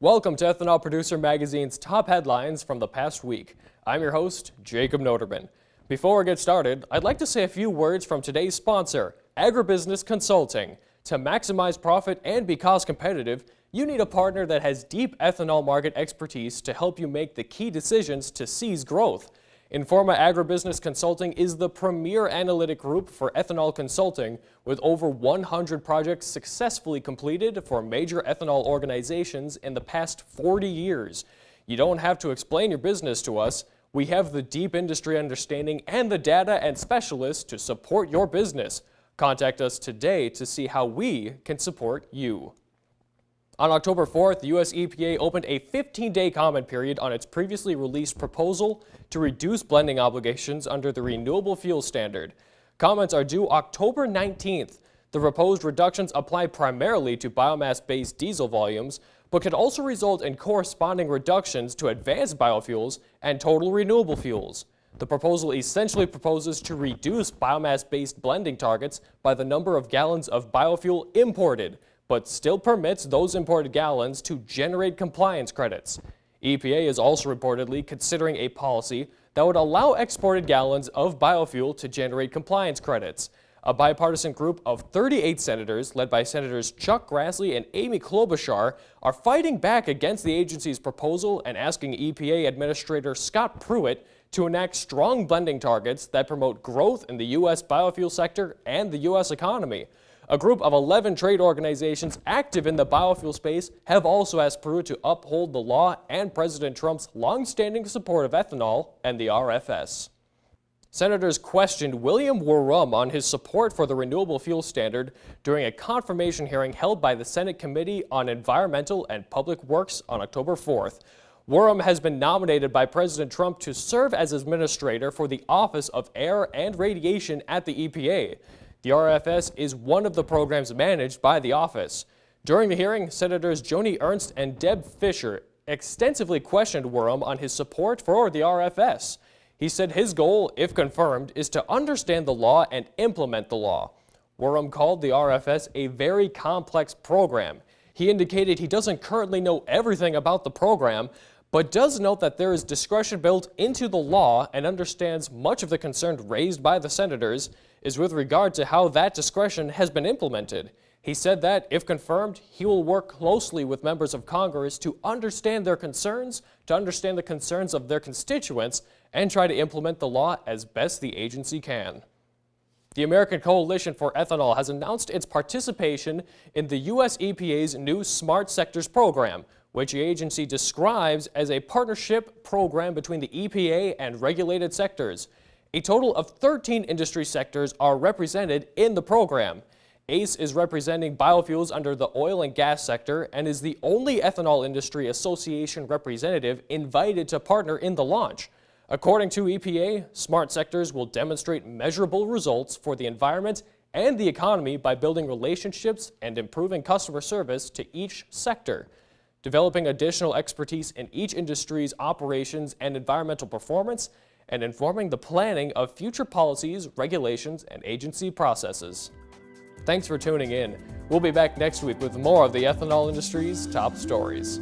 Welcome to Ethanol Producer Magazine's top headlines from the past week. I'm your host, Jacob Noterman. Before we get started, I'd like to say a few words from today's sponsor, Agribusiness Consulting. To maximize profit and be cost competitive, you need a partner that has deep ethanol market expertise to help you make the key decisions to seize growth. Informa Agribusiness Consulting is the premier analytic group for ethanol consulting, with over 100 projects successfully completed for major ethanol organizations in the past 40 years. You don't have to explain your business to us. We have the deep industry understanding and the data and specialists to support your business. Contact us today to see how we can support you. On October 4th, the U.S. EPA opened a 15-day comment period on its previously released proposal to reduce blending obligations under the Renewable Fuel Standard. Comments are due October 19th. The proposed reductions apply primarily to biomass-based diesel volumes, but could also result in corresponding reductions to advanced biofuels and total renewable fuels. The proposal essentially proposes to reduce biomass-based blending targets by the number of gallons of biofuel imported, but still permits those imported gallons to generate compliance credits. EPA is also reportedly considering a policy that would allow exported gallons of biofuel to generate compliance credits. A bipartisan group of 38 senators, led by Senators Chuck Grassley and Amy Klobuchar, are fighting back against the agency's proposal and asking EPA Administrator Scott Pruitt to enact strong blending targets that promote growth in the U.S. biofuel sector and the U.S. economy. A group of 11 trade organizations active in the biofuel space have also asked Pruitt to uphold the law and President Trump's long-standing support of ethanol and the RFS. Senators questioned William Wurrum on his support for the Renewable Fuel Standard during a confirmation hearing held by the Senate Committee on Environmental and Public Works on October 4th. Wurrum has been nominated by President Trump to serve as administrator for the Office of Air and Radiation at the EPA. The RFS is one of the programs managed by the office. During the hearing, Senators Joni Ernst and Deb Fischer extensively questioned Wurrum on his support for the RFS. He said his goal, if confirmed, is to understand the law and implement the law. Wurrum called the RFS a very complex program. He indicated he doesn't currently know everything about the program, but does note that there is discretion built into the law and understands much of the concern raised by the senators is with regard to how that discretion has been implemented. He said that, if confirmed, he will work closely with members of Congress to understand their concerns, to understand the concerns of their constituents, and try to implement the law as best the agency can. The American Coalition for Ethanol has announced its participation in the U.S. EPA's new Smart Sectors program, which the agency describes as a partnership program between the EPA and regulated sectors. A total of 13 industry sectors are represented in the program. ACE is representing biofuels under the oil and gas sector and is the only ethanol industry association representative invited to partner in the launch. According to EPA, smart sectors will demonstrate measurable results for the environment and the economy by building relationships and improving customer service to each sector. Developing additional expertise in each industry's operations and environmental performance, and informing the planning of future policies, regulations, and agency processes. Thanks for tuning in. We'll be back next week with more of the ethanol industry's top stories.